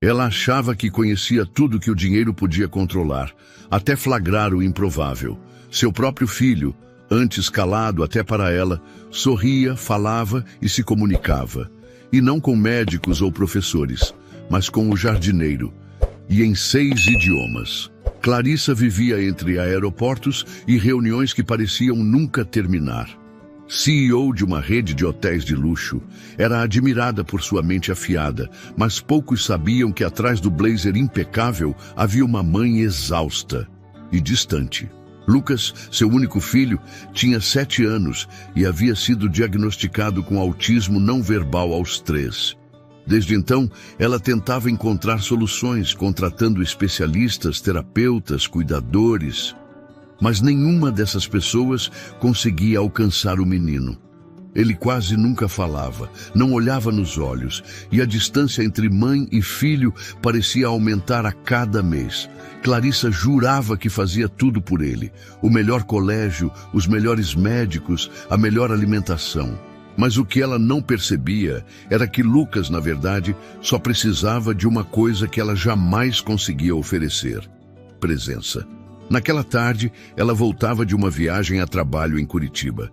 Ela achava que conhecia tudo que o dinheiro podia controlar, até flagrar o improvável. Seu próprio filho, antes calado até para ela, sorria, falava e se comunicava. E não com médicos ou professores, mas com o jardineiro, e em 6 idiomas. Clarissa vivia entre aeroportos e reuniões que pareciam nunca terminar. CEO de uma rede de hotéis de luxo, era admirada por sua mente afiada, mas poucos sabiam que atrás do blazer impecável havia uma mãe exausta e distante. Lucas, seu único filho, tinha 7 anos e havia sido diagnosticado com autismo não verbal aos 3. Desde então, ela tentava encontrar soluções, contratando especialistas, terapeutas, cuidadores. Mas nenhuma dessas pessoas conseguia alcançar o menino. Ele quase nunca falava, não olhava nos olhos, e a distância entre mãe e filho parecia aumentar a cada mês. Clarissa jurava que fazia tudo por ele: o melhor colégio, os melhores médicos, a melhor alimentação. Mas o que ela não percebia era que Lucas, na verdade, só precisava de uma coisa que ela jamais conseguia oferecer: presença. Naquela tarde, ela voltava de uma viagem a trabalho em Curitiba.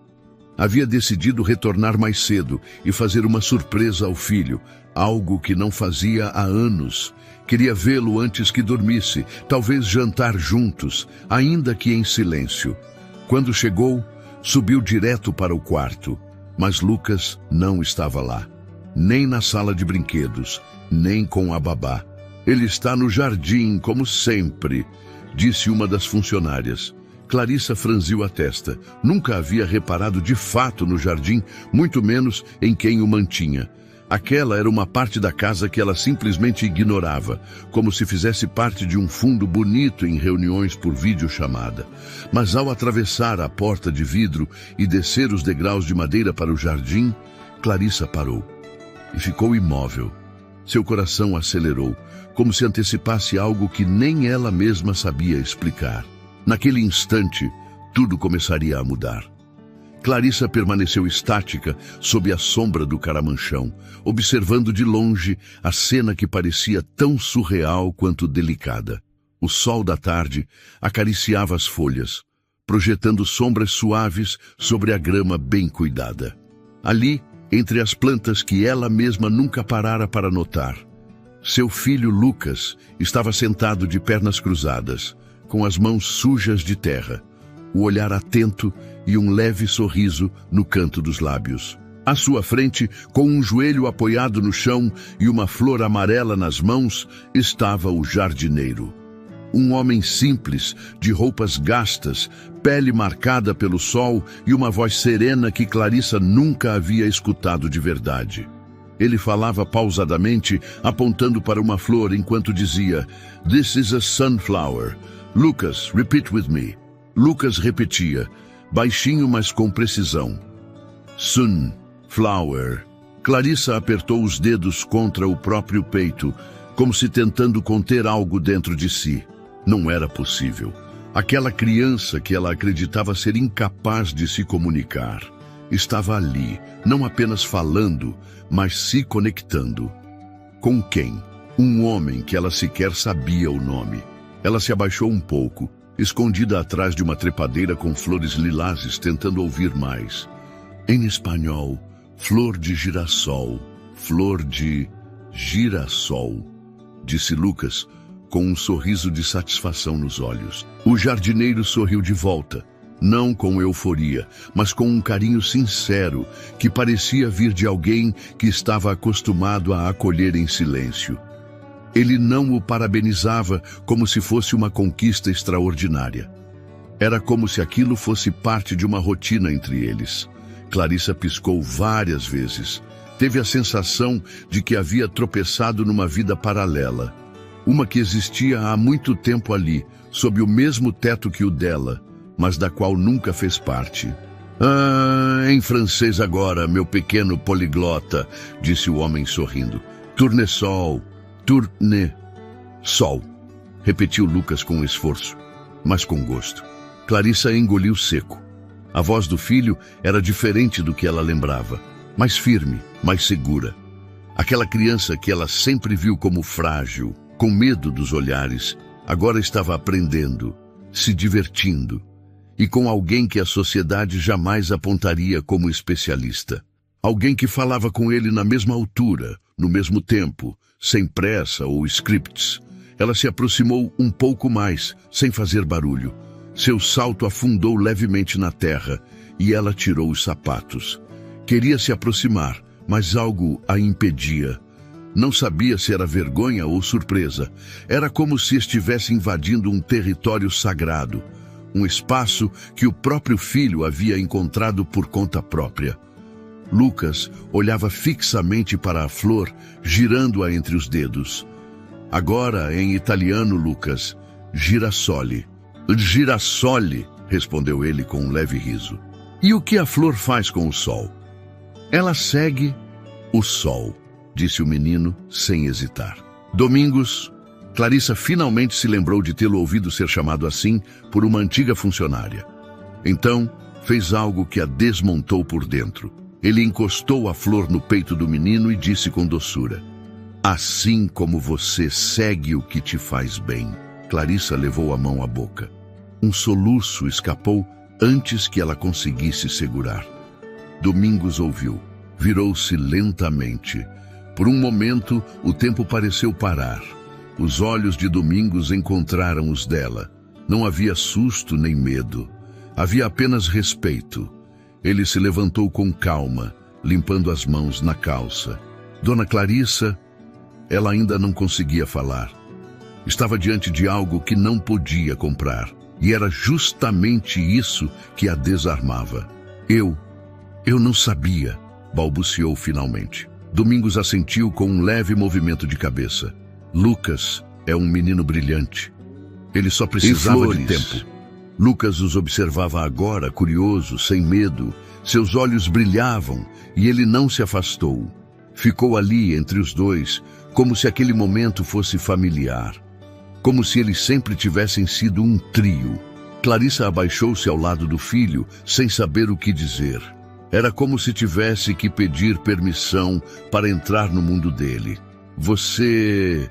Havia decidido retornar mais cedo e fazer uma surpresa ao filho, algo que não fazia há anos. Queria vê-lo antes que dormisse, talvez jantar juntos, ainda que em silêncio. Quando chegou, subiu direto para o quarto, mas Lucas não estava lá. Nem na sala de brinquedos, nem com a babá. Ele está no jardim, como sempre, disse uma das funcionárias. Clarissa franziu a testa. Nunca havia reparado de fato no jardim, muito menos em quem o mantinha. Aquela era uma parte da casa que ela simplesmente ignorava, como se fizesse parte de um fundo bonito em reuniões por videochamada. Mas ao atravessar a porta de vidro e descer os degraus de madeira para o jardim, Clarissa parou e ficou imóvel. Seu coração acelerou, como se antecipasse algo que nem ela mesma sabia explicar. Naquele instante, tudo começaria a mudar. Clarissa permaneceu estática sob a sombra do caramanchão, observando de longe a cena que parecia tão surreal quanto delicada. O sol da tarde acariciava as folhas, projetando sombras suaves sobre a grama bem cuidada. Ali, entre as plantas que ela mesma nunca parara para notar, seu filho Lucas estava sentado de pernas cruzadas, com as mãos sujas de terra, o olhar atento e um leve sorriso no canto dos lábios. À sua frente, com um joelho apoiado no chão e uma flor amarela nas mãos, estava o jardineiro. Um homem simples, de roupas gastas, pele marcada pelo sol e uma voz serena que Clarissa nunca havia escutado de verdade. Ele falava pausadamente, apontando para uma flor enquanto dizia: "This is a sunflower. Lucas, repeat with me." Lucas repetia, baixinho mas com precisão: "Sunflower." Clarissa apertou os dedos contra o próprio peito, como se tentando conter algo dentro de si. Não era possível. Aquela criança que ela acreditava ser incapaz de se comunicar estava ali, não apenas falando, mas se conectando. Com quem? Um homem que ela sequer sabia o nome. Ela se abaixou um pouco, escondida atrás de uma trepadeira com flores lilazes, tentando ouvir mais. Em espanhol, flor de girassol, flor de girassol, disse Lucas, com um sorriso de satisfação nos olhos. O jardineiro sorriu de volta, não com euforia, mas com um carinho sincero, que parecia vir de alguém que estava acostumado a acolher em silêncio. Ele não o parabenizava como se fosse uma conquista extraordinária. Era como se aquilo fosse parte de uma rotina entre eles. Clarissa piscou várias vezes. Teve a sensação de que havia tropeçado numa vida paralela. Uma que existia há muito tempo ali, sob o mesmo teto que o dela, mas da qual nunca fez parte. Em francês agora, meu pequeno poliglota, disse o homem sorrindo. Tournesol, tournesol, repetiu Lucas com esforço, mas com gosto. Clarissa engoliu seco. A voz do filho era diferente do que ela lembrava, mais firme, mais segura. Aquela criança que ela sempre viu como frágil, com medo dos olhares, agora estava aprendendo, se divertindo, e com alguém que a sociedade jamais apontaria como especialista. Alguém que falava com ele na mesma altura, no mesmo tempo, sem pressa ou scripts. Ela se aproximou um pouco mais, sem fazer barulho. Seu salto afundou levemente na terra e ela tirou os sapatos. Queria se aproximar, mas algo a impedia. Não sabia se era vergonha ou surpresa. Era como se estivesse invadindo um território sagrado, um espaço que o próprio filho havia encontrado por conta própria. Lucas olhava fixamente para a flor, girando-a entre os dedos. Agora, em italiano, Lucas, girassole. Girassole, respondeu ele com um leve riso. E o que a flor faz com o sol? Ela segue o sol, disse o menino, sem hesitar. Domingos, Clarissa finalmente se lembrou de tê-lo ouvido ser chamado assim por uma antiga funcionária. Então, fez algo que a desmontou por dentro. Ele encostou a flor no peito do menino e disse com doçura: assim como você segue o que te faz bem. Clarissa levou a mão à boca. Um soluço escapou antes que ela conseguisse segurar. Domingos ouviu. Virou-se lentamente. Por um momento, o tempo pareceu parar. Os olhos de Domingos encontraram os dela. Não havia susto nem medo. Havia apenas respeito. Ele se levantou com calma, limpando as mãos na calça. Dona Clarissa, ela ainda não conseguia falar. Estava diante de algo que não podia comprar. E era justamente isso que a desarmava. Eu não sabia, balbuciou finalmente. Domingos assentiu com um leve movimento de cabeça. Lucas é um menino brilhante. Ele só precisava de tempo. Lucas os observava agora, curioso, sem medo. Seus olhos brilhavam e ele não se afastou. Ficou ali entre os dois, como se aquele momento fosse familiar. Como se eles sempre tivessem sido um trio. Clarissa abaixou-se ao lado do filho, sem saber o que dizer. Era como se tivesse que pedir permissão para entrar no mundo dele. Você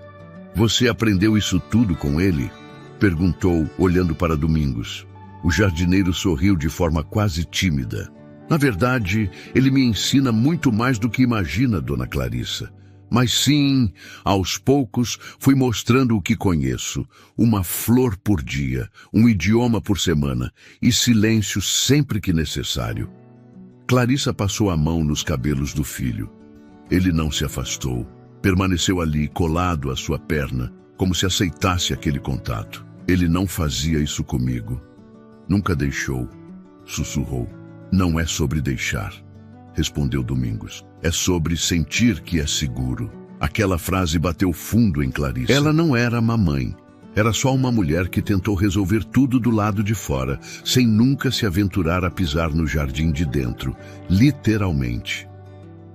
aprendeu isso tudo com ele? Perguntou, olhando para Domingos. O jardineiro sorriu de forma quase tímida. Na verdade, ele me ensina muito mais do que imagina, Dona Clarissa. Mas sim, aos poucos, fui mostrando o que conheço. Uma flor por dia, um idioma por semana e silêncio sempre que necessário. Clarissa passou a mão nos cabelos do filho. Ele não se afastou. Permaneceu ali, colado à sua perna, como se aceitasse aquele contato. Ele não fazia isso comigo. Nunca deixou, sussurrou. Não é sobre deixar, respondeu Domingos. É sobre sentir que é seguro. Aquela frase bateu fundo em Clarissa. Ela não era mamãe. Era só uma mulher que tentou resolver tudo do lado de fora, sem nunca se aventurar a pisar no jardim de dentro, literalmente.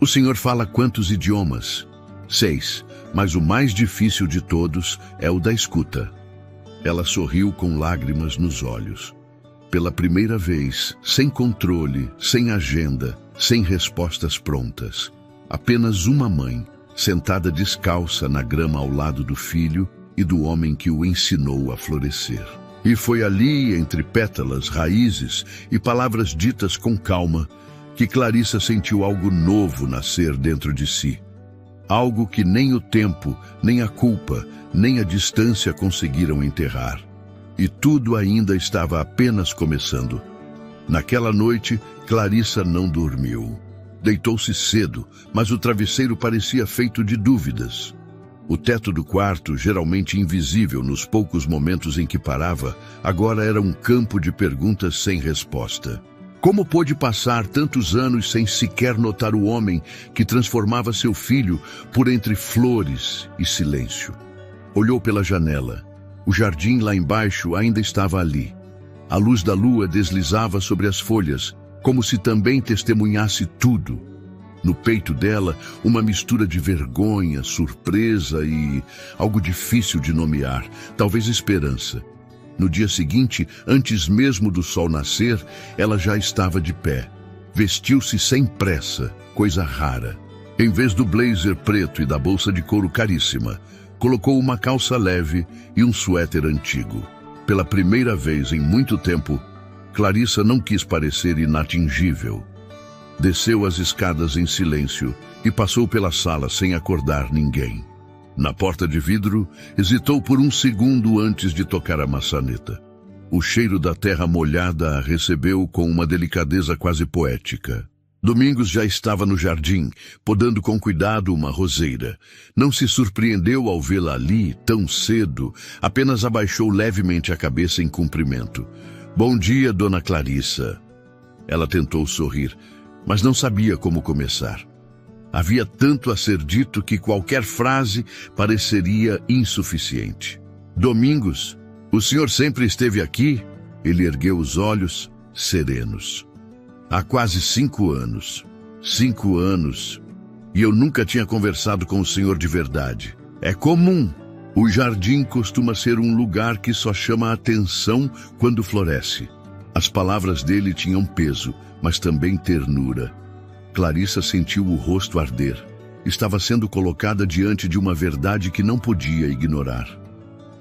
O senhor fala quantos idiomas? 6, mas o mais difícil de todos é o da escuta. Ela sorriu com lágrimas nos olhos. Pela primeira vez, sem controle, sem agenda, sem respostas prontas. Apenas uma mãe, sentada descalça na grama ao lado do filho e do homem que o ensinou a florescer. E foi ali, entre pétalas, raízes e palavras ditas com calma, que Clarissa sentiu algo novo nascer dentro de si. Algo que nem o tempo, nem a culpa, nem a distância conseguiram enterrar. E tudo ainda estava apenas começando. Naquela noite, Clarissa não dormiu. Deitou-se cedo, mas o travesseiro parecia feito de dúvidas. O teto do quarto, geralmente invisível nos poucos momentos em que parava, agora era um campo de perguntas sem resposta. Como pôde passar tantos anos sem sequer notar o homem que transformava seu filho por entre flores e silêncio? Olhou pela janela. O jardim lá embaixo ainda estava ali. A luz da lua deslizava sobre as folhas, como se também testemunhasse tudo. No peito dela, uma mistura de vergonha, surpresa e algo difícil de nomear, talvez esperança. No dia seguinte, antes mesmo do sol nascer, ela já estava de pé. Vestiu-se sem pressa, coisa rara. Em vez do blazer preto e da bolsa de couro caríssima, colocou uma calça leve e um suéter antigo. Pela primeira vez em muito tempo, Clarissa não quis parecer inatingível. Desceu as escadas em silêncio e passou pela sala sem acordar ninguém. Na porta de vidro, hesitou por um segundo antes de tocar a maçaneta. O cheiro da terra molhada a recebeu com uma delicadeza quase poética. Domingos já estava no jardim, podando com cuidado uma roseira. Não se surpreendeu ao vê-la ali, tão cedo, apenas abaixou levemente a cabeça em cumprimento. Bom dia, dona Clarissa. Ela tentou sorrir, mas não sabia como começar. Havia tanto a ser dito que qualquer frase pareceria insuficiente. Domingos, o senhor sempre esteve aqui? Ele ergueu os olhos, serenos. Há quase 5 anos. 5 anos. E eu nunca tinha conversado com o senhor de verdade. É comum. O jardim costuma ser um lugar que só chama a atenção quando floresce. As palavras dele tinham peso, mas também ternura. Clarissa sentiu o rosto arder. Estava sendo colocada diante de uma verdade que não podia ignorar.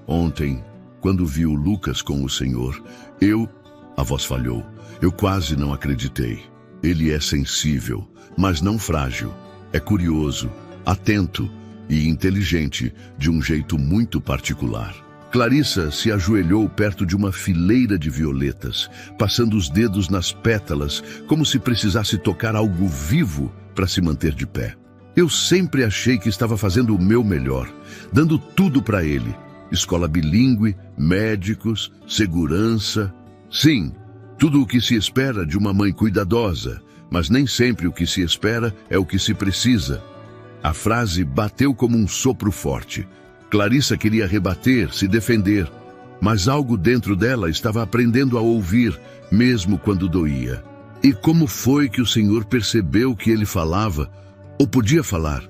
Ontem, quando viu Lucas com o senhor, a voz falhou. Eu quase não acreditei. Ele é sensível, mas não frágil. É curioso, atento e inteligente de um jeito muito particular. Clarissa se ajoelhou perto de uma fileira de violetas, passando os dedos nas pétalas, como se precisasse tocar algo vivo para se manter de pé. Eu sempre achei que estava fazendo o meu melhor, dando tudo para ele. Escola bilíngue, médicos, segurança. Sim, tudo o que se espera de uma mãe cuidadosa, mas nem sempre o que se espera é o que se precisa. A frase bateu como um sopro forte. Clarissa queria rebater, se defender, mas algo dentro dela estava aprendendo a ouvir, mesmo quando doía. E como foi que o senhor percebeu que ele falava, ou podia falar?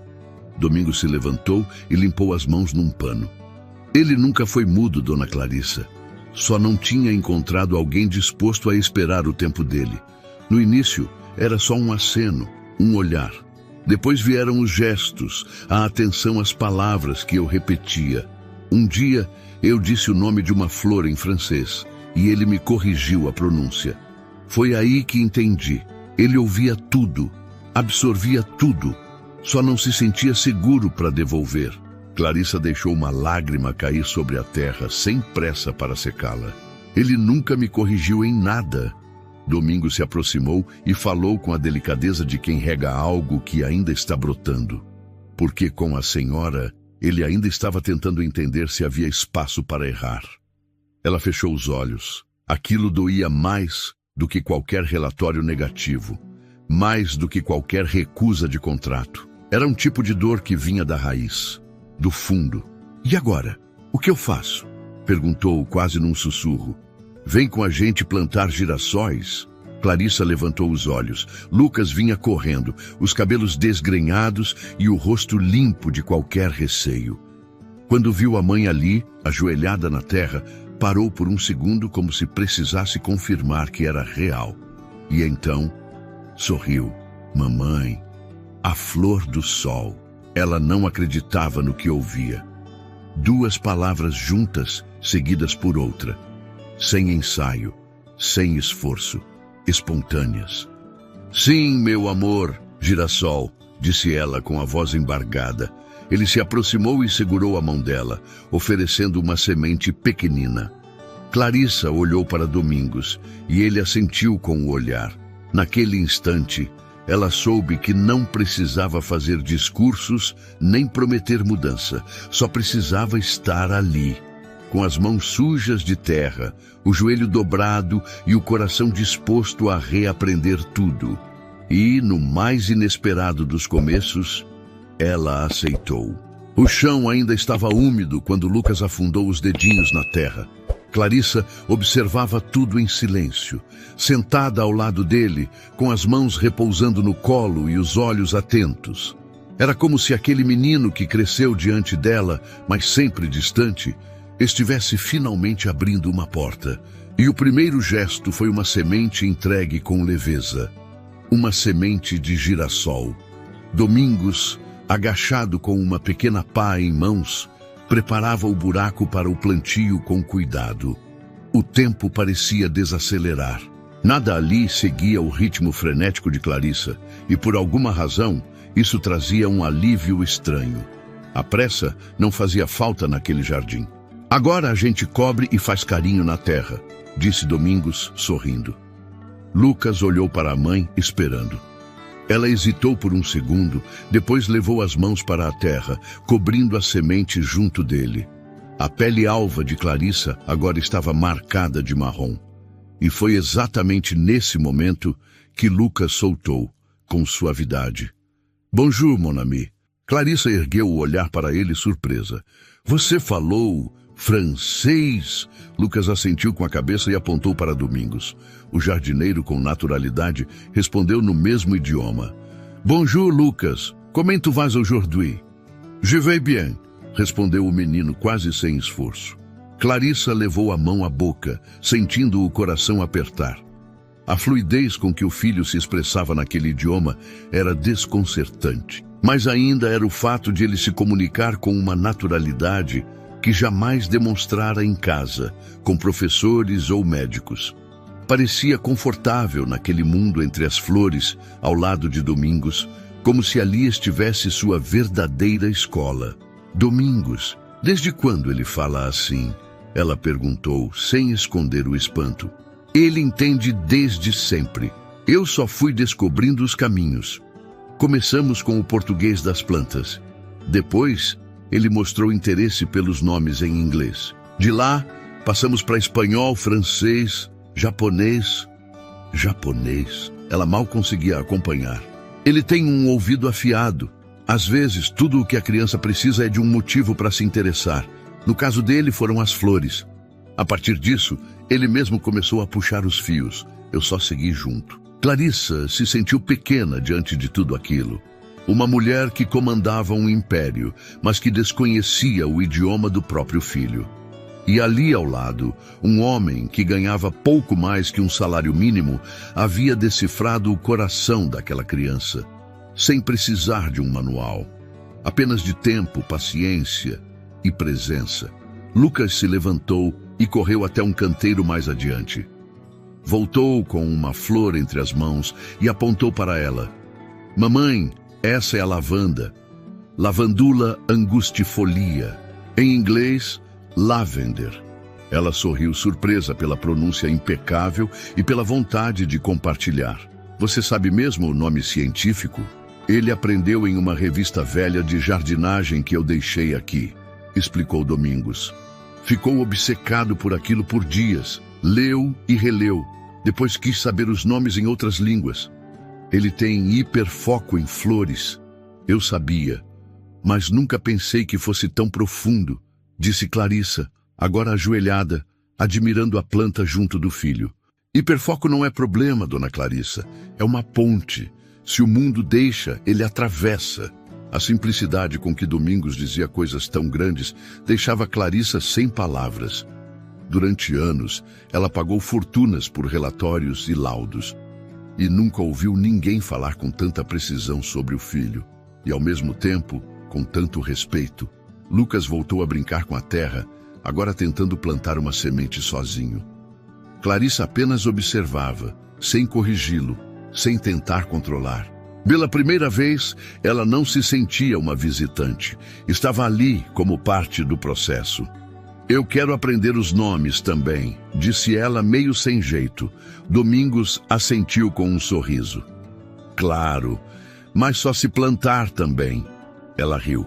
Domingos se levantou e limpou as mãos num pano. Ele nunca foi mudo, dona Clarissa. Só não tinha encontrado alguém disposto a esperar o tempo dele. No início, era só um aceno, um olhar. Depois vieram os gestos, a atenção às palavras que eu repetia. Um dia, eu disse o nome de uma flor em francês, e ele me corrigiu a pronúncia. Foi aí que entendi. Ele ouvia tudo, absorvia tudo, só não se sentia seguro para devolver. Clarissa deixou uma lágrima cair sobre a terra, sem pressa para secá-la. Ele nunca me corrigiu em nada. Domingos se aproximou e falou com a delicadeza de quem rega algo que ainda está brotando. Porque com a senhora, ele ainda estava tentando entender se havia espaço para errar. Ela fechou os olhos. Aquilo doía mais do que qualquer relatório negativo, mais do que qualquer recusa de contrato. Era um tipo de dor que vinha da raiz, do fundo. E agora? O que eu faço? Perguntou quase num sussurro. Vem com a gente plantar girassóis? Clarissa levantou os olhos. Lucas vinha correndo, os cabelos desgrenhados e o rosto limpo de qualquer receio. Quando viu a mãe ali, ajoelhada na terra, parou por um segundo como se precisasse confirmar que era real. E então, sorriu. Mamãe, a flor do sol. Ela não acreditava no que ouvia. 2 palavras juntas, seguidas por outra. Sem ensaio, sem esforço, espontâneas. Sim, meu amor, girassol, disse ela com a voz embargada. Ele se aproximou e segurou a mão dela, oferecendo uma semente pequenina. Clarissa olhou para Domingos e ele assentiu com o olhar. Naquele instante, ela soube que não precisava fazer discursos nem prometer mudança, só precisava estar ali, com as mãos sujas de terra, o joelho dobrado e o coração disposto a reaprender tudo. E, no mais inesperado dos começos, ela aceitou. O chão ainda estava úmido quando Lucas afundou os dedinhos na terra. Clarissa observava tudo em silêncio, sentada ao lado dele, com as mãos repousando no colo e os olhos atentos. Era como se aquele menino que cresceu diante dela, mas sempre distante, estivesse finalmente abrindo uma porta. E o primeiro gesto foi uma semente entregue com leveza. Uma semente de girassol. Domingos, agachado com uma pequena pá em mãos, preparava o buraco para o plantio com cuidado. O tempo parecia desacelerar. Nada ali seguia o ritmo frenético de Clarissa, e por alguma razão, isso trazia um alívio estranho. A pressa não fazia falta naquele jardim. Agora a gente cobre e faz carinho na terra, disse Domingos, sorrindo. Lucas olhou para a mãe, esperando. Ela hesitou por um segundo, depois levou as mãos para a terra, cobrindo a semente junto dele. A pele alva de Clarissa agora estava marcada de marrom. E foi exatamente nesse momento que Lucas soltou, com suavidade. Bonjour, mon ami. Clarissa ergueu o olhar para ele surpresa. Você falou francês? Lucas assentiu com a cabeça e apontou para Domingos. O jardineiro, com naturalidade, respondeu no mesmo idioma. Bonjour, Lucas. Comment tu vas aujourd'hui? Je vais bien, respondeu o menino quase sem esforço. Clarissa levou a mão à boca, sentindo o coração apertar. A fluidez com que o filho se expressava naquele idioma era desconcertante. Mas ainda era o fato de ele se comunicar com uma naturalidade que jamais demonstrara em casa, com professores ou médicos. Parecia confortável naquele mundo entre as flores, ao lado de Domingos, como se ali estivesse sua verdadeira escola. Domingos, desde quando ele fala assim? Ela perguntou, sem esconder o espanto. Ele entende desde sempre. Eu só fui descobrindo os caminhos. Começamos com o português das plantas. Depois, ele mostrou interesse pelos nomes em inglês. De lá, passamos para espanhol, francês, japonês. Japonês. Ela mal conseguia acompanhar. Ele tem um ouvido afiado. Às vezes, tudo o que a criança precisa é de um motivo para se interessar. No caso dele, foram as flores. A partir disso, ele mesmo começou a puxar os fios. Eu só segui junto. Clarissa se sentiu pequena diante de tudo aquilo. Uma mulher que comandava um império, mas que desconhecia o idioma do próprio filho. E ali ao lado, um homem que ganhava pouco mais que um salário mínimo havia decifrado o coração daquela criança, sem precisar de um manual. Apenas de tempo, paciência e presença. Lucas se levantou e correu até um canteiro mais adiante. Voltou com uma flor entre as mãos e apontou para ela. Mamãe, essa é a lavanda. Lavandula angustifolia. Em inglês, lavender. Ela sorriu surpresa pela pronúncia impecável e pela vontade de compartilhar. Você sabe mesmo o nome científico? Ele aprendeu em uma revista velha de jardinagem que eu deixei aqui, explicou Domingos. Ficou obcecado por aquilo por dias. Leu e releu. Depois quis saber os nomes em outras línguas. Ele tem hiperfoco em flores. Eu sabia, mas nunca pensei que fosse tão profundo, disse Clarissa, agora ajoelhada, admirando a planta junto do filho. Hiperfoco não é problema, dona Clarissa. É uma ponte. Se o mundo deixa, ele atravessa. A simplicidade com que Domingos dizia coisas tão grandes deixava Clarissa sem palavras. Durante anos, ela pagou fortunas por relatórios e laudos. E nunca ouviu ninguém falar com tanta precisão sobre o filho. E, ao mesmo tempo, com tanto respeito. Lucas voltou a brincar com a terra, agora tentando plantar uma semente sozinho. Clarissa apenas observava, sem corrigi-lo, sem tentar controlar. Pela primeira vez, ela não se sentia uma visitante. Estava ali como parte do processo. Eu quero aprender os nomes também, disse ela meio sem jeito. Domingos assentiu com um sorriso. Claro, mas só se plantar também. Ela riu.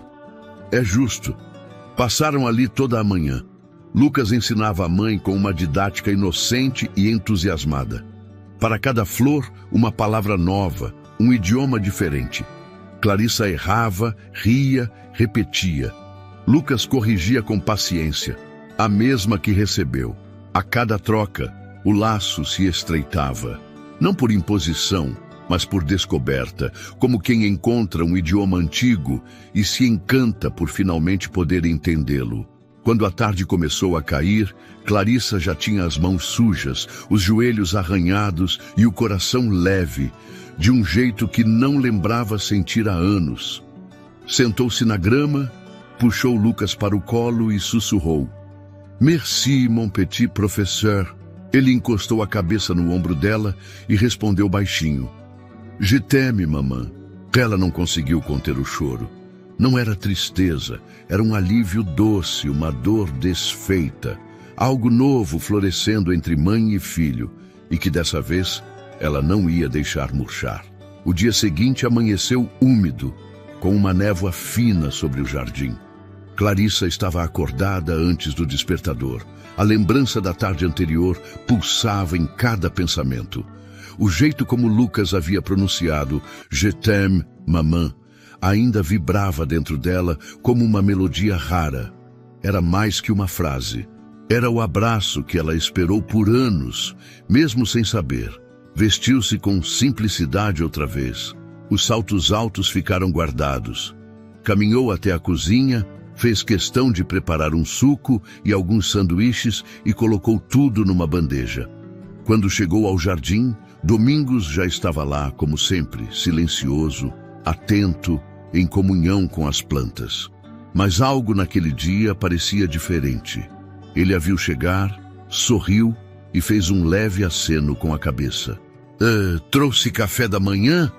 É justo. Passaram ali toda a manhã. Lucas ensinava a mãe com uma didática inocente e entusiasmada. Para cada flor, uma palavra nova, um idioma diferente. Clarissa errava, ria, repetia. Lucas corrigia com paciência, a mesma que recebeu. A cada troca, o laço se estreitava. Não por imposição, mas por descoberta, como quem encontra um idioma antigo e se encanta por finalmente poder entendê-lo. Quando a tarde começou a cair, Clarissa já tinha as mãos sujas, os joelhos arranhados e o coração leve, de um jeito que não lembrava sentir há anos. Sentou-se na grama, puxou Lucas para o colo e sussurrou: "Merci, mon petit professeur." Ele encostou a cabeça no ombro dela e respondeu baixinho: "Je t'aime, mamã." Ela não conseguiu conter o choro. Não era tristeza, era um alívio doce, uma dor desfeita. Algo novo florescendo entre mãe e filho, e que dessa vez ela não ia deixar murchar. O dia seguinte amanheceu úmido, com uma névoa fina sobre o jardim. Clarissa estava acordada antes do despertador. A lembrança da tarde anterior pulsava em cada pensamento. O jeito como Lucas havia pronunciado "Je t'aime, maman" ainda vibrava dentro dela como uma melodia rara. Era mais que uma frase. Era o abraço que ela esperou por anos, mesmo sem saber. Vestiu-se com simplicidade outra vez. Os saltos altos ficaram guardados. Caminhou até a cozinha, fez questão de preparar um suco e alguns sanduíches e colocou tudo numa bandeja. Quando chegou ao jardim, Domingos já estava lá, como sempre, silencioso, atento, em comunhão com as plantas. Mas algo naquele dia parecia diferente. Ele a viu chegar, sorriu e fez um leve aceno com a cabeça. Trouxe café da manhã?"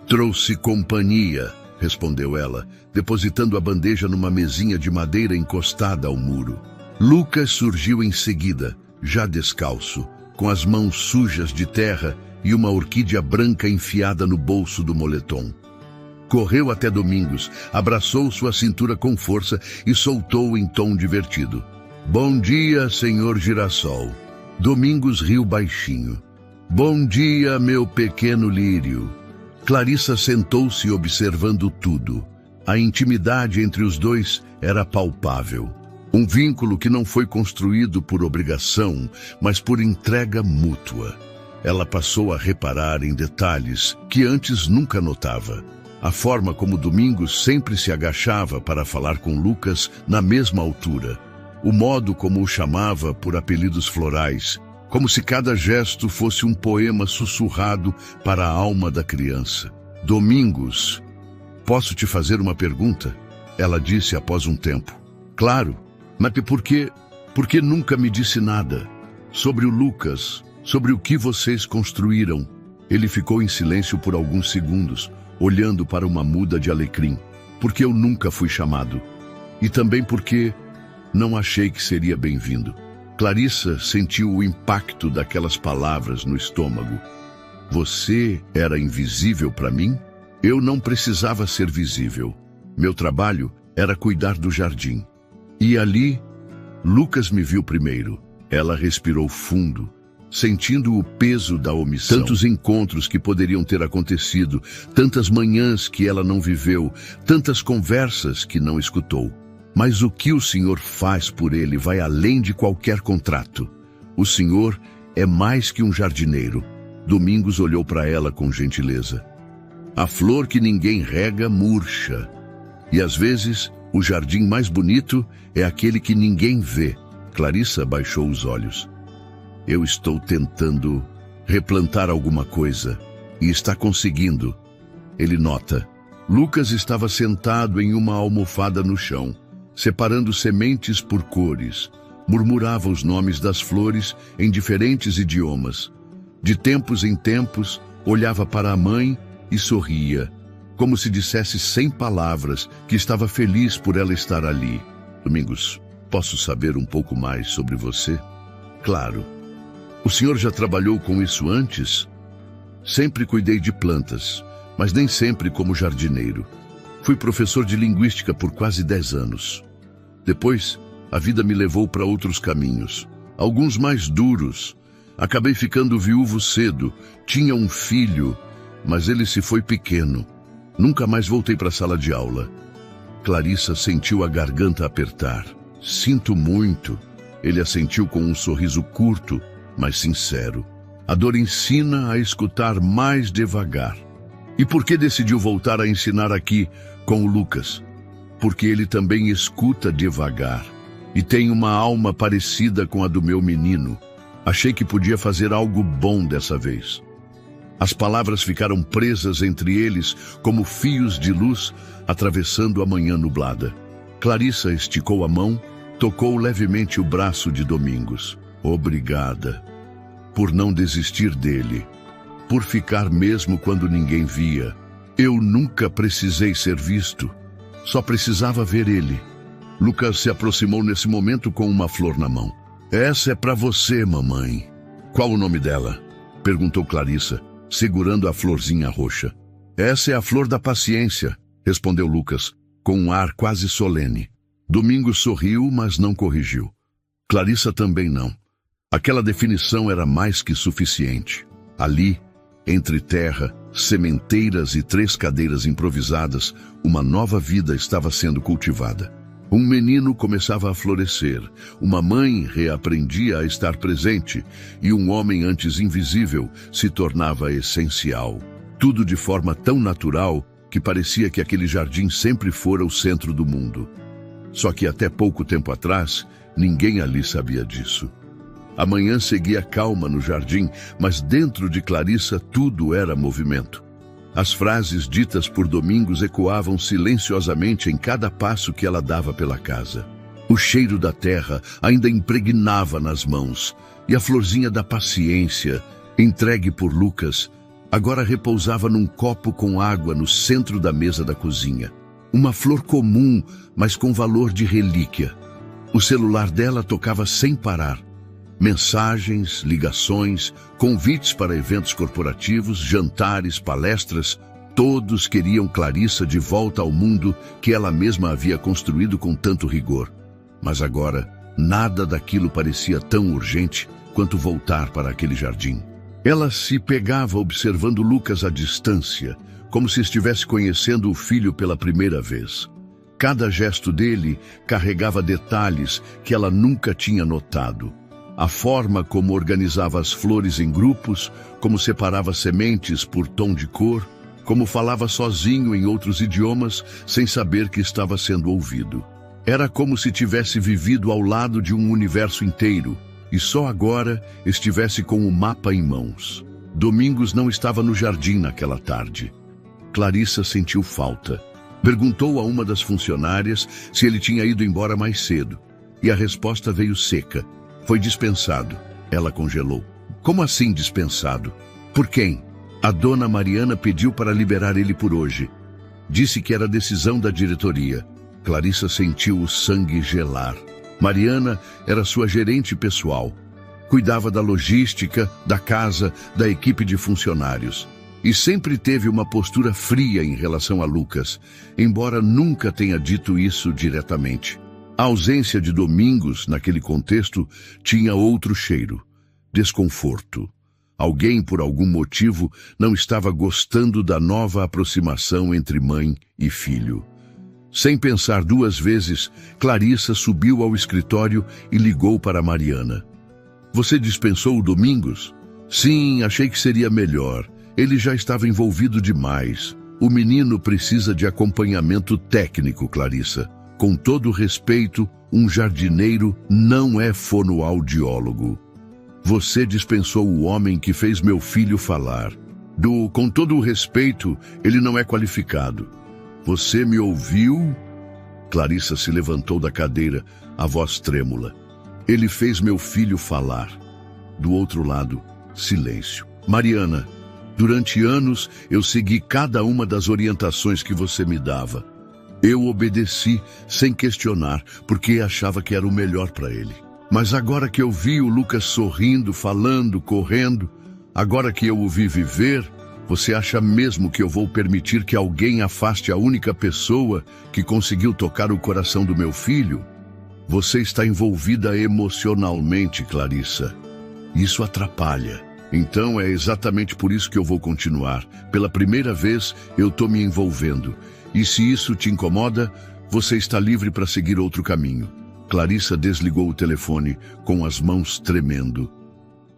"Trouxe companhia", respondeu ela, depositando a bandeja numa mesinha de madeira encostada ao muro. Lucas surgiu em seguida, já descalço, com as mãos sujas de terra e uma orquídea branca enfiada no bolso do moletom. Correu até Domingos, abraçou sua cintura com força e soltou em tom divertido: "Bom dia, senhor Girassol." Domingos riu baixinho. "Bom dia, meu pequeno lírio." Clarissa sentou-se observando tudo. A intimidade entre os dois era palpável. Um vínculo que não foi construído por obrigação, mas por entrega mútua. Ela passou a reparar em detalhes que antes nunca notava. A forma como Domingos sempre se agachava para falar com Lucas na mesma altura. O modo como o chamava por apelidos florais, como se cada gesto fosse um poema sussurrado para a alma da criança. "Domingos, posso te fazer uma pergunta?" Ela disse após um tempo. "Claro, mas por que nunca me disse nada? Sobre o Lucas, sobre o que vocês construíram." Ele ficou em silêncio por alguns segundos, olhando para uma muda de alecrim. "Porque eu nunca fui chamado. E também porque não achei que seria bem-vindo." Clarissa sentiu o impacto daquelas palavras no estômago. "Você era invisível para mim? Eu não precisava ser visível. Meu trabalho era cuidar do jardim. E ali, Lucas me viu primeiro." Ela respirou fundo, sentindo o peso da omissão. Tantos encontros que poderiam ter acontecido, tantas manhãs que ela não viveu, tantas conversas que não escutou. Mas o que o Senhor faz por ele vai além de qualquer contrato. O Senhor é mais que um jardineiro. Domingos olhou para ela com gentileza. "A flor que ninguém rega murcha. E às vezes, o jardim mais bonito é aquele que ninguém vê." Clarissa baixou os olhos. "Eu estou tentando replantar alguma coisa, e está conseguindo." Ele nota. Lucas estava sentado em uma almofada no chão, separando sementes por cores. Murmurava os nomes das flores em diferentes idiomas. De tempos em tempos, olhava para a mãe e sorria, como se dissesse sem palavras que estava feliz por ela estar ali. "Domingos, posso saber um pouco mais sobre você?" "Claro." "O senhor já trabalhou com isso antes?" "Sempre cuidei de plantas, mas nem sempre como jardineiro. Fui professor de linguística por quase 10 anos. Depois, a vida me levou para outros caminhos, alguns mais duros. Acabei ficando viúvo cedo, tinha um filho, mas ele se foi pequeno. Nunca mais voltei para a sala de aula." Clarissa sentiu a garganta apertar. "Sinto muito." Ele assentiu com um sorriso curto, mas sincero. "A dor ensina a escutar mais devagar." "E por que decidiu voltar a ensinar aqui com o Lucas?" "Porque ele também escuta devagar e tem uma alma parecida com a do meu menino. Achei que podia fazer algo bom dessa vez." As palavras ficaram presas entre eles como fios de luz atravessando a manhã nublada. Clarissa esticou a mão, tocou levemente o braço de Domingos. Obrigada por não desistir dele, por ficar mesmo quando ninguém via. Eu nunca precisei ser visto, só precisava ver ele. Lucas se aproximou nesse momento com uma flor na mão. Essa é para você, mamãe. Qual o nome dela? Perguntou Clarissa, segurando a florzinha roxa. Essa é a flor da paciência, respondeu Lucas, com um ar quase solene. Domingos sorriu, mas não corrigiu. Clarissa também não. Aquela definição era mais que suficiente. Ali, entre terra, sementeiras e 3 cadeiras improvisadas, uma nova vida estava sendo cultivada. Um menino começava a florescer, uma mãe reaprendia a estar presente e um homem antes invisível se tornava essencial. Tudo de forma tão natural que parecia que aquele jardim sempre fora o centro do mundo. Só que até pouco tempo atrás, ninguém ali sabia disso. A manhã seguia calma no jardim, mas dentro de Clarissa tudo era movimento. As frases ditas por Domingos ecoavam silenciosamente em cada passo que ela dava pela casa. O cheiro da terra ainda impregnava nas mãos, e a florzinha da paciência, entregue por Lucas, agora repousava num copo com água no centro da mesa da cozinha. Uma flor comum, mas com valor de relíquia. O celular dela tocava sem parar. Mensagens, ligações, convites para eventos corporativos, jantares, palestras, todos queriam Clarissa de volta ao mundo que ela mesma havia construído com tanto rigor. Mas agora, nada daquilo parecia tão urgente quanto voltar para aquele jardim. Ela se pegava observando Lucas à distância, como se estivesse conhecendo o filho pela primeira vez. Cada gesto dele carregava detalhes que ela nunca tinha notado. A forma como organizava as flores em grupos, como separava sementes por tom de cor, como falava sozinho em outros idiomas sem saber que estava sendo ouvido. Era como se tivesse vivido ao lado de um universo inteiro e só agora estivesse com o mapa em mãos. Domingos não estava no jardim naquela tarde. Clarissa sentiu falta. Perguntou a uma das funcionárias se ele tinha ido embora mais cedo, e a resposta veio seca. Foi dispensado. Ela congelou. Como assim dispensado? Por quem? A dona Mariana pediu para liberar ele por hoje. Disse que era decisão da diretoria. Clarissa sentiu o sangue gelar. Mariana era sua gerente pessoal. Cuidava da logística, da casa, da equipe de funcionários. E sempre teve uma postura fria em relação a Lucas, embora nunca tenha dito isso diretamente. A ausência de Domingos, naquele contexto, tinha outro cheiro. Desconforto. Alguém, por algum motivo, não estava gostando da nova aproximação entre mãe e filho. Sem pensar 2 vezes, Clarissa subiu ao escritório e ligou para Mariana. Você dispensou o Domingos? Sim, achei que seria melhor. Ele já estava envolvido demais. O menino precisa de acompanhamento técnico, Clarissa. Com todo respeito, um jardineiro não é fonoaudiólogo. Você dispensou o homem que fez meu filho falar. Com todo o respeito, ele não é qualificado. Você me ouviu? Clarissa se levantou da cadeira, a voz trêmula. Ele fez meu filho falar. Do outro lado, silêncio. Mariana, durante anos eu segui cada uma das orientações que você me dava. Eu obedeci sem questionar, porque achava que era o melhor para ele. Mas agora que eu vi o Lucas sorrindo, falando, correndo, agora que eu o vi viver, você acha mesmo que eu vou permitir que alguém afaste a única pessoa que conseguiu tocar o coração do meu filho? Você está envolvida emocionalmente, Clarissa. Isso atrapalha. Então é exatamente por isso que eu vou continuar. Pela primeira vez, eu estou me envolvendo. E se isso te incomoda, você está livre para seguir outro caminho. Clarissa desligou o telefone com as mãos tremendo.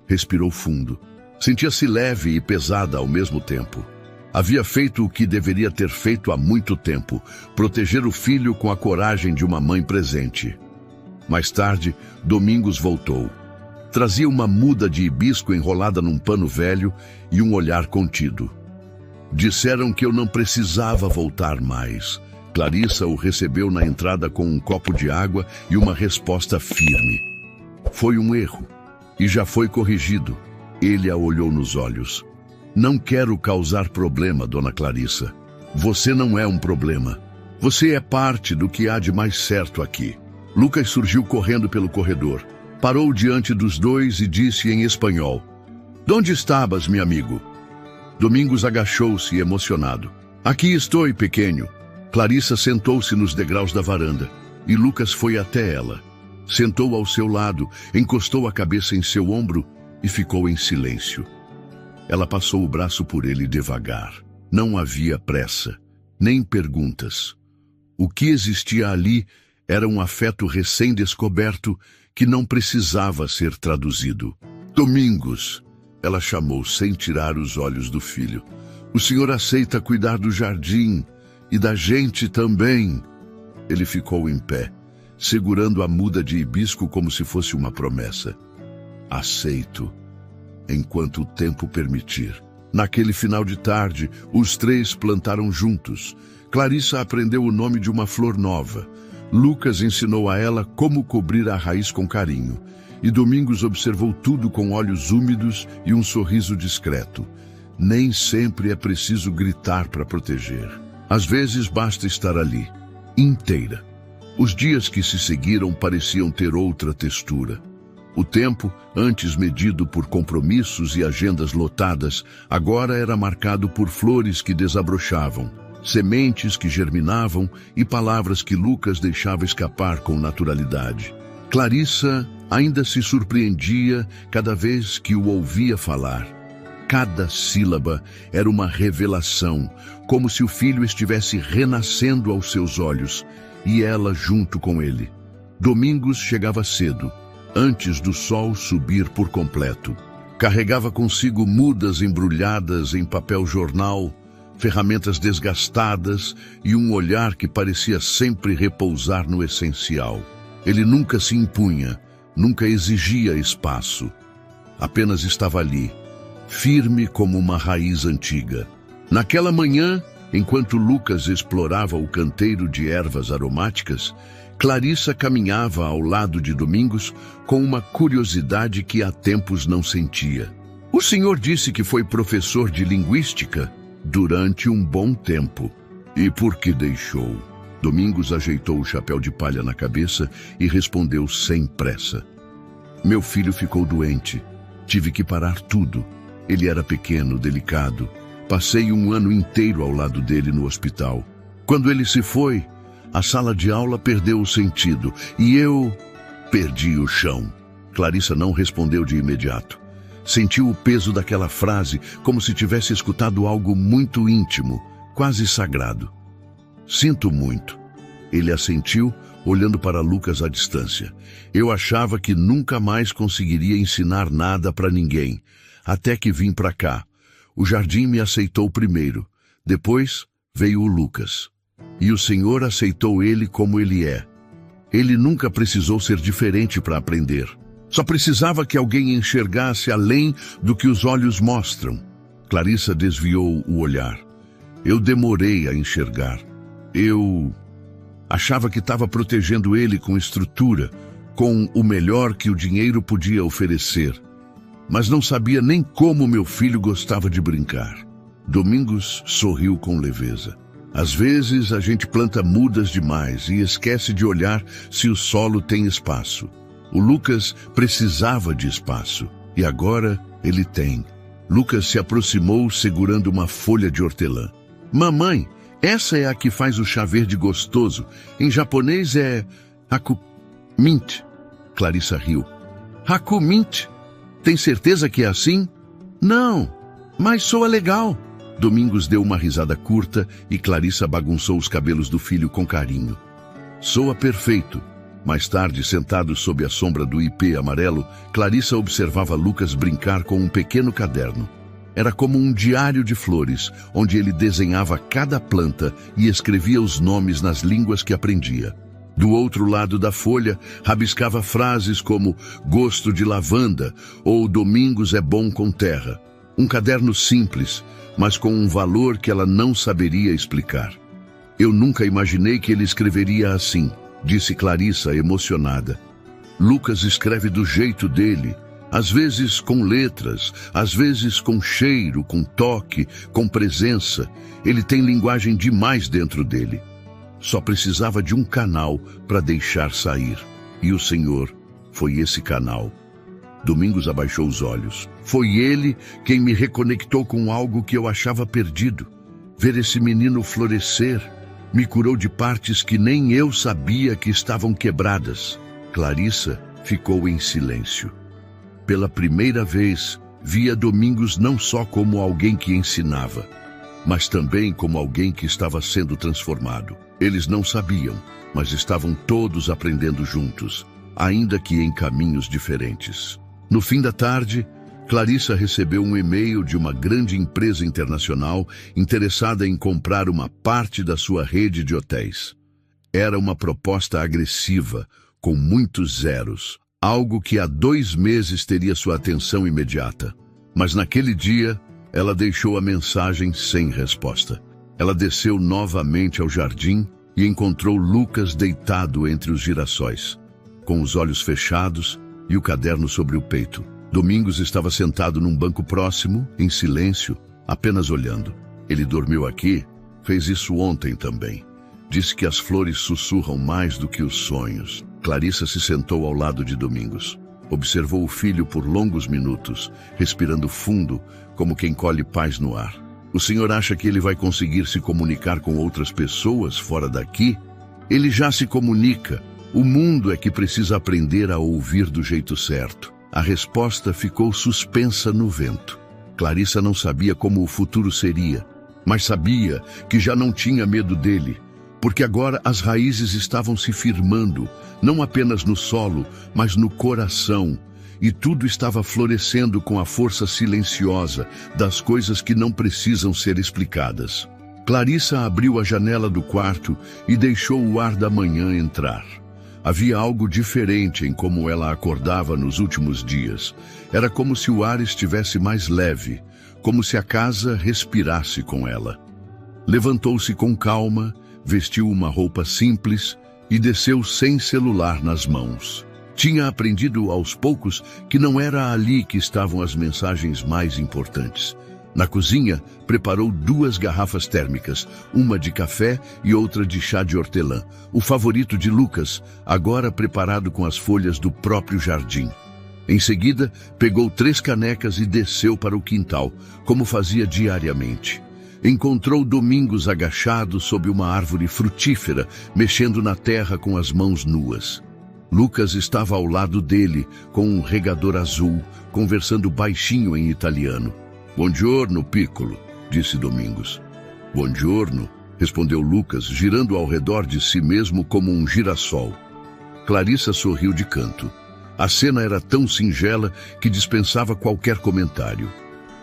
Respirou fundo. Sentia-se leve e pesada ao mesmo tempo. Havia feito o que deveria ter feito há muito tempo, proteger o filho com a coragem de uma mãe presente. Mais tarde, Domingos voltou. Trazia uma muda de hibisco enrolada num pano velho e um olhar contido. Disseram que eu não precisava voltar mais. Clarissa o recebeu na entrada com um copo de água e uma resposta firme. Foi um erro, e já foi corrigido. Ele a olhou nos olhos. Não quero causar problema, dona Clarissa. Você não é um problema. Você é parte do que há de mais certo aqui. Lucas surgiu correndo pelo corredor. Parou diante dos dois e disse em espanhol: "Donde estabas, meu amigo?" Domingos agachou-se emocionado. "Aqui estou, pequeno." Clarissa sentou-se nos degraus da varanda e Lucas foi até ela. Sentou ao seu lado, encostou a cabeça em seu ombro e ficou em silêncio. Ela passou o braço por ele devagar. Não havia pressa, nem perguntas. O que existia ali era um afeto recém-descoberto que não precisava ser traduzido. "Domingos," ela chamou sem tirar os olhos do filho. "O senhor aceita cuidar do jardim e da gente também?" Ele ficou em pé, segurando a muda de hibisco como se fosse uma promessa. "Aceito, enquanto o tempo permitir." Naquele final de tarde, os três plantaram juntos. Clarissa aprendeu o nome de uma flor nova. Lucas ensinou a ela como cobrir a raiz com carinho. E Domingos observou tudo com olhos úmidos e um sorriso discreto. Nem sempre é preciso gritar para proteger. Às vezes basta estar ali, inteira. Os dias que se seguiram pareciam ter outra textura. O tempo, antes medido por compromissos e agendas lotadas, agora era marcado por flores que desabrochavam, sementes que germinavam e palavras que Lucas deixava escapar com naturalidade. Clarissa ainda se surpreendia cada vez que o ouvia falar. Cada sílaba era uma revelação, como se o filho estivesse renascendo aos seus olhos, e ela junto com ele. Domingos chegava cedo, antes do sol subir por completo. Carregava consigo mudas embrulhadas em papel jornal, ferramentas desgastadas e um olhar que parecia sempre repousar no essencial. Ele nunca se impunha, nunca exigia espaço. Apenas estava ali, firme como uma raiz antiga. Naquela manhã, enquanto Lucas explorava o canteiro de ervas aromáticas, Clarissa caminhava ao lado de Domingos com uma curiosidade que há tempos não sentia. "O senhor disse que foi professor de linguística durante um bom tempo. E por que deixou?" Domingos ajeitou o chapéu de palha na cabeça e respondeu sem pressa: "Meu filho ficou doente. Tive que parar tudo. Ele era pequeno, delicado. Passei um ano inteiro ao lado dele no hospital. Quando ele se foi, a sala de aula perdeu o sentido e eu perdi o chão." Clarissa não respondeu de imediato. Sentiu o peso daquela frase como se tivesse escutado algo muito íntimo, quase sagrado. "Sinto muito." Ele assentiu, olhando para Lucas à distância. "Eu achava que nunca mais conseguiria ensinar nada para ninguém, até que vim para cá. O jardim me aceitou primeiro, depois veio o Lucas. E o Senhor aceitou ele como ele é. Ele nunca precisou ser diferente para aprender. Só precisava que alguém enxergasse além do que os olhos mostram." Clarissa desviou o olhar. "Eu demorei a enxergar. Eu achava que estava protegendo ele com estrutura, com o melhor que o dinheiro podia oferecer. Mas não sabia nem como meu filho gostava de brincar." Domingos sorriu com leveza. "Às vezes a gente planta mudas demais e esquece de olhar se o solo tem espaço. O Lucas precisava de espaço e agora ele tem." Lucas se aproximou segurando uma folha de hortelã. "Mamãe, essa é a que faz o chá verde gostoso. Em japonês é Hakumint." Clarissa riu. "Hakumint? Tem certeza que é assim?" "Não, mas soa legal." Domingos deu uma risada curta e Clarissa bagunçou os cabelos do filho com carinho. "Soa perfeito." Mais tarde, sentado sob a sombra do ipê amarelo, Clarissa observava Lucas brincar com um pequeno caderno. Era como um diário de flores, onde ele desenhava cada planta e escrevia os nomes nas línguas que aprendia. Do outro lado da folha, rabiscava frases como gosto de lavanda ou domingos é bom com terra. Um caderno simples, mas com um valor que ela não saberia explicar. Eu nunca imaginei que ele escreveria assim, disse Clarissa, emocionada. Lucas escreve do jeito dele, às vezes com letras, às vezes com cheiro, com toque, com presença. Ele tem linguagem demais dentro dele. Só precisava de um canal para deixar sair. E o Senhor foi esse canal. Domingos abaixou os olhos. Foi ele quem me reconectou com algo que eu achava perdido. Ver esse menino florescer me curou de partes que nem eu sabia que estavam quebradas. Clarissa ficou em silêncio. Pela primeira vez, via Domingos não só como alguém que ensinava, mas também como alguém que estava sendo transformado. Eles não sabiam, mas estavam todos aprendendo juntos, ainda que em caminhos diferentes. No fim da tarde, Clarissa recebeu um e-mail de uma grande empresa internacional interessada em comprar uma parte da sua rede de hotéis. Era uma proposta agressiva, com muitos zeros, algo que há 2 meses teria sua atenção imediata. Mas naquele dia, ela deixou a mensagem sem resposta. Ela desceu novamente ao jardim e encontrou Lucas deitado entre os girassóis, com os olhos fechados e o caderno sobre o peito. Domingos estava sentado num banco próximo, em silêncio, apenas olhando. Ele dormiu aqui, fez isso ontem também. Disse que as flores sussurram mais do que os sonhos. Clarissa se sentou ao lado de Domingos. Observou o filho por longos minutos, respirando fundo, como quem colhe paz no ar. O senhor acha que ele vai conseguir se comunicar com outras pessoas fora daqui? Ele já se comunica. O mundo é que precisa aprender a ouvir do jeito certo. A resposta ficou suspensa no vento. Clarissa não sabia como o futuro seria, mas sabia que já não tinha medo dele, porque agora as raízes estavam se firmando, não apenas no solo, mas no coração, e tudo estava florescendo com a força silenciosa das coisas que não precisam ser explicadas. Clarissa abriu a janela do quarto e deixou o ar da manhã entrar. Havia algo diferente em como ela acordava nos últimos dias. Era como se o ar estivesse mais leve, como se a casa respirasse com ela. Levantou-se com calma, vestiu uma roupa simples e desceu sem celular nas mãos. Tinha aprendido aos poucos que não era ali que estavam as mensagens mais importantes. Na cozinha, preparou 2 garrafas térmicas, uma de café e outra de chá de hortelã, o favorito de Lucas, agora preparado com as folhas do próprio jardim. Em seguida, pegou 3 canecas e desceu para o quintal, como fazia diariamente. Encontrou Domingos agachado sob uma árvore frutífera, mexendo na terra com as mãos nuas. Lucas estava ao lado dele, com um regador azul, conversando baixinho em italiano. «Buongiorno, Piccolo», disse Domingos. «Buongiorno», respondeu Lucas, girando ao redor de si mesmo como um girassol. Clarissa sorriu de canto. A cena era tão singela que dispensava qualquer comentário.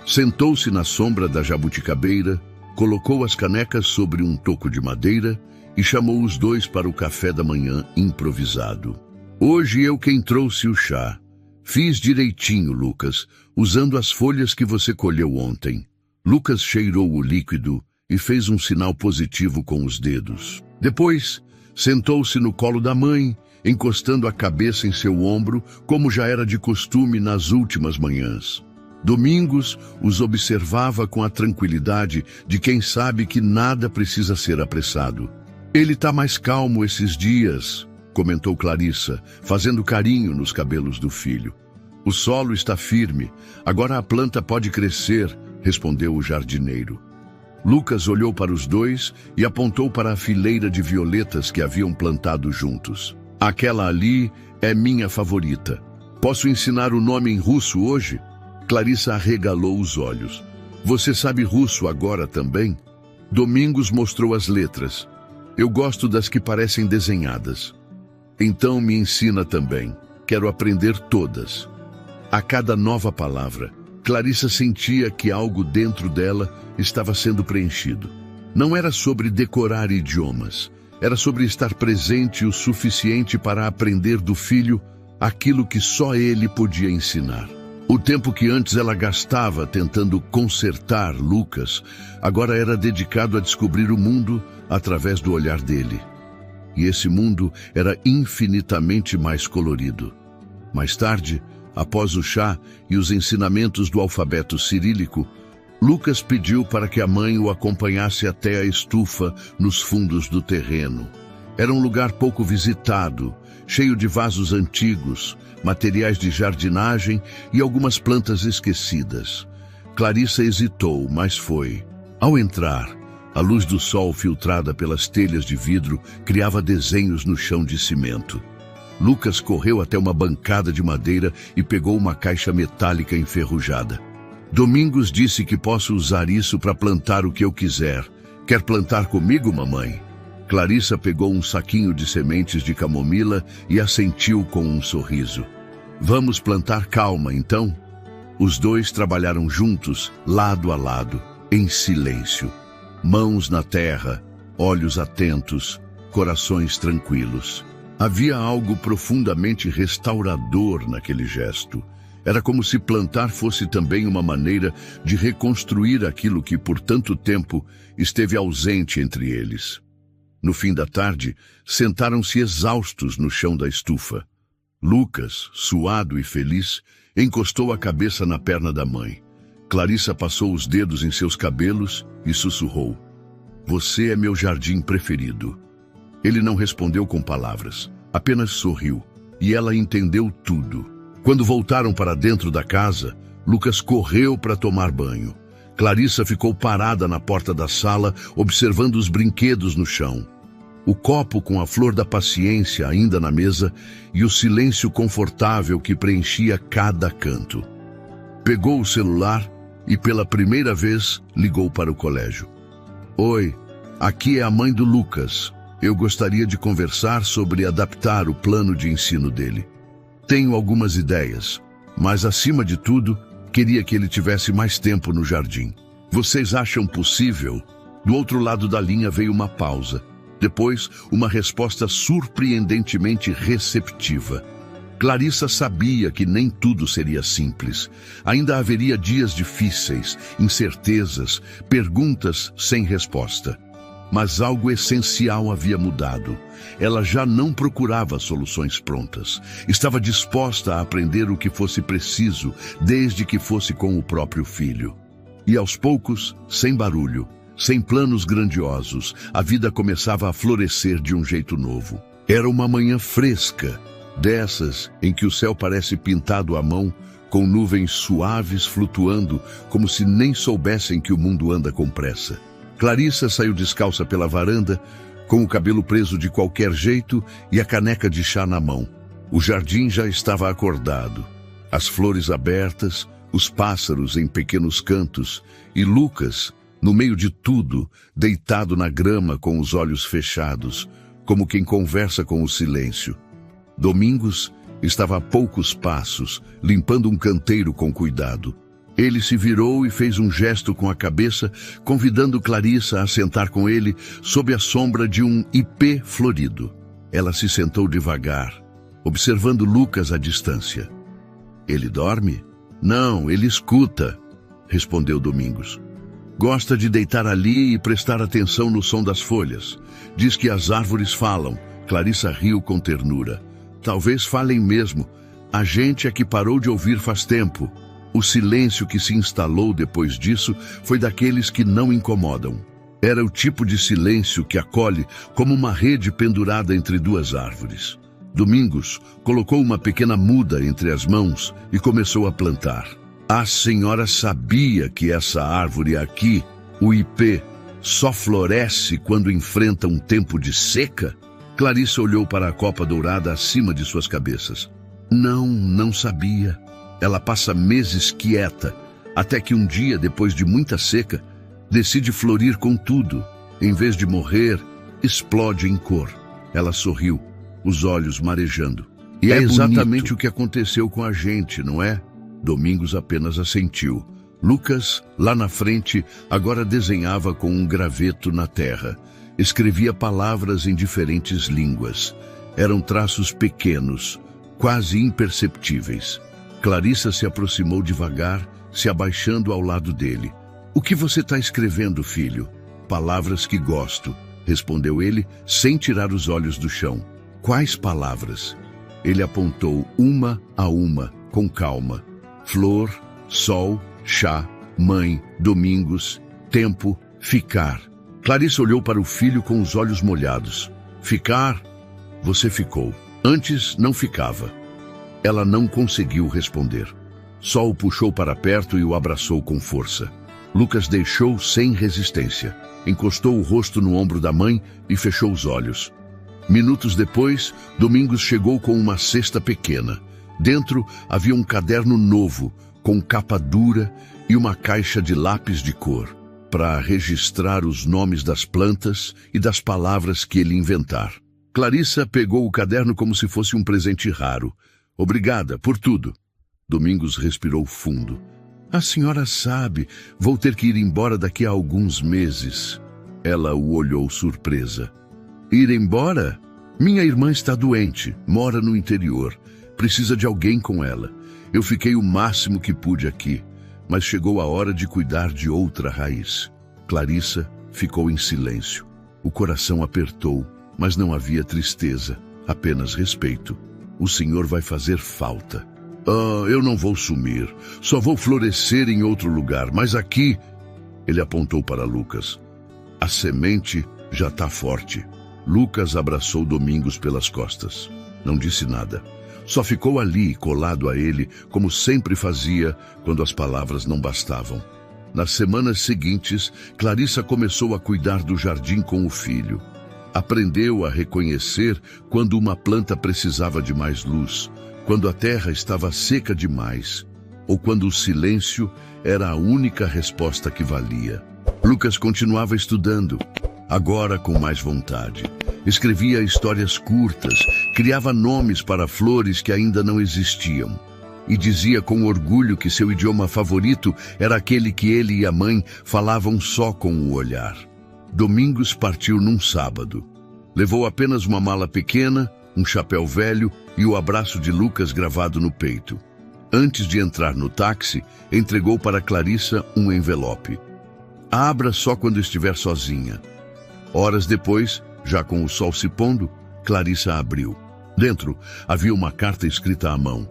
Sentou-se na sombra da jabuticabeira, colocou as canecas sobre um toco de madeira e chamou os 2 para o café da manhã improvisado. «Hoje eu quem trouxe o chá. Fiz direitinho, Lucas, usando as folhas que você colheu ontem». Lucas cheirou o líquido e fez um sinal positivo com os dedos. Depois, sentou-se no colo da mãe, encostando a cabeça em seu ombro, como já era de costume nas últimas manhãs. Domingos os observava com a tranquilidade de quem sabe que nada precisa ser apressado. «Ele está mais calmo esses dias», comentou Clarissa, fazendo carinho nos cabelos do filho. «O solo está firme, agora a planta pode crescer», respondeu o jardineiro. Lucas olhou para os 2 e apontou para a fileira de violetas que haviam plantado juntos. «Aquela ali é minha favorita. Posso ensinar o nome em russo hoje?» Clarissa arregalou os olhos. «Você sabe russo agora também?» Domingos mostrou as letras. «Eu gosto das que parecem desenhadas». «Então me ensina também. Quero aprender todas». A cada nova palavra, Clarissa sentia que algo dentro dela estava sendo preenchido. Não era sobre decorar idiomas. Era sobre estar presente o suficiente para aprender do filho aquilo que só ele podia ensinar. O tempo que antes ela gastava tentando consertar Lucas, agora era dedicado a descobrir o mundo através do olhar dele. E esse mundo era infinitamente mais colorido. Mais tarde, após o chá e os ensinamentos do alfabeto cirílico, Lucas pediu para que a mãe o acompanhasse até a estufa nos fundos do terreno. Era um lugar pouco visitado, cheio de vasos antigos, materiais de jardinagem e algumas plantas esquecidas. Clarissa hesitou, mas foi. Ao entrar, a luz do sol filtrada pelas telhas de vidro criava desenhos no chão de cimento. Lucas correu até uma bancada de madeira e pegou uma caixa metálica enferrujada. Domingos disse que posso usar isso para plantar o que eu quiser. Quer plantar comigo, mamãe? Clarissa pegou um saquinho de sementes de camomila e assentiu com um sorriso. Vamos plantar calma, então? Os dois trabalharam juntos, lado a lado, em silêncio. Mãos na terra, olhos atentos, corações tranquilos. Havia algo profundamente restaurador naquele gesto. Era como se plantar fosse também uma maneira de reconstruir aquilo que por tanto tempo esteve ausente entre eles. No fim da tarde, sentaram-se exaustos no chão da estufa. Lucas, suado e feliz, encostou a cabeça na perna da mãe. Clarissa passou os dedos em seus cabelos e sussurrou: "Você é meu jardim preferido." Ele não respondeu com palavras, apenas sorriu, e ela entendeu tudo. Quando voltaram para dentro da casa, Lucas correu para tomar banho. Clarissa ficou parada na porta da sala, observando os brinquedos no chão. O copo com a flor da paciência ainda na mesa e o silêncio confortável que preenchia cada canto. Pegou o celular e pela primeira vez ligou para o colégio. "Oi, aqui é a mãe do Lucas. Eu gostaria de conversar sobre adaptar o plano de ensino dele. Tenho algumas ideias, mas acima de tudo, queria que ele tivesse mais tempo no jardim. Vocês acham possível?" Do outro lado da linha veio uma pausa. Depois, uma resposta surpreendentemente receptiva. Clarissa sabia que nem tudo seria simples. Ainda haveria dias difíceis, incertezas, perguntas sem resposta. Mas algo essencial havia mudado. Ela já não procurava soluções prontas. Estava disposta a aprender o que fosse preciso, desde que fosse com o próprio filho. E aos poucos, sem barulho, sem planos grandiosos, a vida começava a florescer de um jeito novo. Era uma manhã fresca, dessas em que o céu parece pintado à mão, com nuvens suaves flutuando, como se nem soubessem que o mundo anda com pressa. Clarissa saiu descalça pela varanda, com o cabelo preso de qualquer jeito e a caneca de chá na mão. O jardim já estava acordado. As flores abertas, os pássaros em pequenos cantos e Lucas, no meio de tudo, deitado na grama com os olhos fechados, como quem conversa com o silêncio. Domingos estava a poucos passos, limpando um canteiro com cuidado. Ele se virou e fez um gesto com a cabeça, convidando Clarissa a sentar com ele sob a sombra de um ipê florido. Ela se sentou devagar, observando Lucas à distância. "Ele dorme?" "Não, ele escuta", respondeu Domingos. "Gosta de deitar ali e prestar atenção no som das folhas. Diz que as árvores falam." Clarissa riu com ternura. "Talvez falem mesmo. A gente é que parou de ouvir faz tempo." O silêncio que se instalou depois disso foi daqueles que não incomodam. Era o tipo de silêncio que acolhe como uma rede pendurada entre duas árvores. Domingos colocou uma pequena muda entre as mãos e começou a plantar. A senhora sabia que essa árvore aqui, o ipê, só floresce quando enfrenta um tempo de seca? Clarissa olhou para a copa dourada acima de suas cabeças. Não sabia. Ela passa meses quieta, até que um dia, depois de muita seca, decide florir com tudo. Em vez de morrer, explode em cor. Ela sorriu, os olhos marejando. E é exatamente o que aconteceu com a gente, não é? Domingos apenas assentiu. Lucas, lá na frente, agora desenhava com um graveto na terra. Escrevia palavras em diferentes línguas. Eram traços pequenos, quase imperceptíveis. Clarissa se aproximou devagar, se abaixando ao lado dele. "O que você está escrevendo, filho?" "Palavras que gosto", respondeu ele, sem tirar os olhos do chão. "Quais palavras?" Ele apontou uma a uma, com calma. "Flor, sol, chá, mãe, domingos, tempo, ficar." Clarissa olhou para o filho com os olhos molhados. "Ficar? Você ficou. Antes não ficava." Ela não conseguiu responder. Só o puxou para perto e o abraçou com força. Lucas deixou sem resistência. Encostou o rosto no ombro da mãe e fechou os olhos. Minutos depois, Domingos chegou com uma cesta pequena. Dentro havia um caderno novo, com capa dura e uma caixa de lápis de cor, para registrar os nomes das plantas e das palavras que ele inventar. Clarissa pegou o caderno como se fosse um presente raro. "Obrigada por tudo." Domingos respirou fundo. "A senhora sabe, vou ter que ir embora daqui a alguns meses." Ela o olhou surpresa. "Ir embora? Minha irmã está doente, mora no interior. Precisa de alguém com ela. Eu fiquei o máximo que pude aqui, mas chegou a hora de cuidar de outra raiz." Clarissa ficou em silêncio. O coração apertou, mas não havia tristeza, apenas respeito. "O senhor vai fazer falta." Eu não vou sumir. Só vou florescer em outro lugar, mas aqui..." Ele apontou para Lucas. "A semente já está forte." Lucas abraçou Domingos pelas costas. Não disse nada. Só ficou ali, colado a ele, como sempre fazia quando as palavras não bastavam. Nas semanas seguintes, Clarissa começou a cuidar do jardim com o filho. Aprendeu a reconhecer quando uma planta precisava de mais luz, quando a terra estava seca demais, ou quando o silêncio era a única resposta que valia. Lucas continuava estudando, agora com mais vontade. Escrevia histórias curtas, criava nomes para flores que ainda não existiam. E dizia com orgulho que seu idioma favorito era aquele que ele e a mãe falavam só com o olhar. Domingos partiu num sábado. Levou apenas uma mala pequena, um chapéu velho e o abraço de Lucas gravado no peito. Antes de entrar no táxi, entregou para Clarissa um envelope. "Abra só quando estiver sozinha." Horas depois, já com o sol se pondo, Clarissa abriu. Dentro havia uma carta escrita à mão.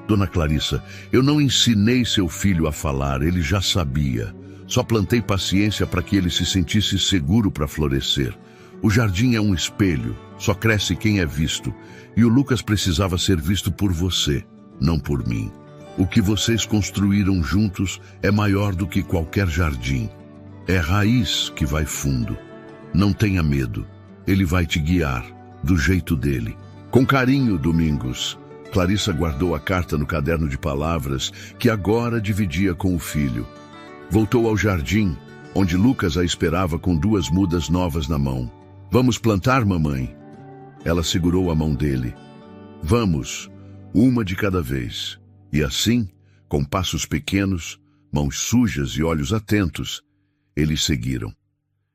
"Dona Clarissa, eu não ensinei seu filho a falar, ele já sabia. Só plantei paciência para que ele se sentisse seguro para florescer. O jardim é um espelho, só cresce quem é visto. E o Lucas precisava ser visto por você, não por mim. O que vocês construíram juntos é maior do que qualquer jardim. É raiz que vai fundo. Não tenha medo. Ele vai te guiar, do jeito dele." Com carinho, Domingos. Clarissa guardou a carta no caderno de palavras que agora dividia com o filho. Voltou ao jardim, onde Lucas a esperava com 2 mudas novas na mão. "Vamos plantar, mamãe?" Ela segurou a mão dele. "Vamos, uma de cada vez." E assim, com passos pequenos, mãos sujas e olhos atentos, eles seguiram,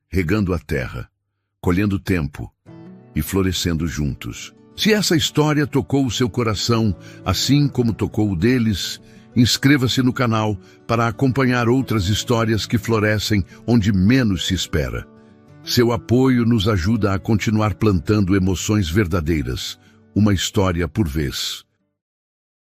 regando a terra, colhendo tempo e florescendo juntos. Se essa história tocou o seu coração, assim como tocou o deles, inscreva-se no canal para acompanhar outras histórias que florescem onde menos se espera. Seu apoio nos ajuda a continuar plantando emoções verdadeiras, uma história por vez.